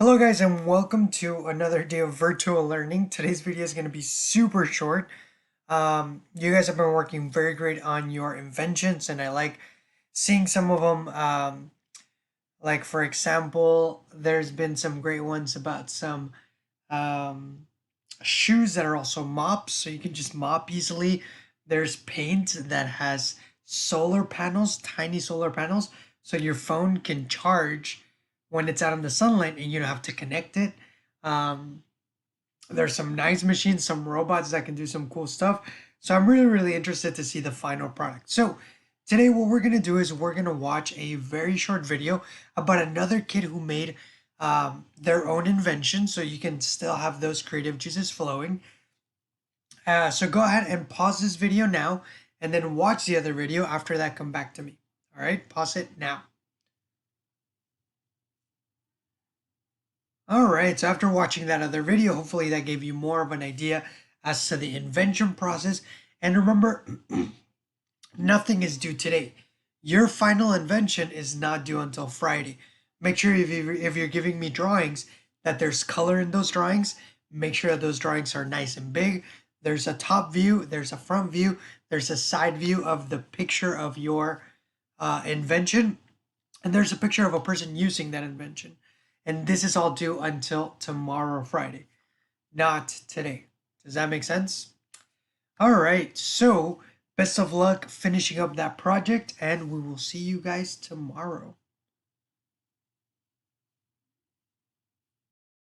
Hello guys and welcome to another day of virtual learning. Today's video is going to be super short. You guys have been working very great on your inventions and I like seeing some of them. Like for example, there's been some great ones about some um, shoes that are also mops, so you can just mop easily. There's paint that has solar panels, tiny solar panels, so your phone can charge when it's out in the sunlight and you don't have to connect it. Um, there's some nice machines, some robots that can do some cool stuff. So I'm really interested to see the final product. So today what we're gonna do is we're gonna watch a very short video about another kid who made their own invention, so you can still have those creative juices flowing. So go ahead and pause this video now and then watch the other video. After that, come back to me. All right, pause it now. All right, so after watching that other video, hopefully that gave you more of an idea as to the invention process. And remember, nothing is due today. Your final invention is not due until Friday. Make sure if you're giving me drawings that there's color in those drawings. Make sure that those drawings are nice and big. There's a top view, there's a front view, there's a side view of the picture of your invention, and there's a picture of a person using that invention. And this is all due until tomorrow, Friday, not today. Does that make sense? All right, so best of luck finishing up that project, and we will see you guys tomorrow.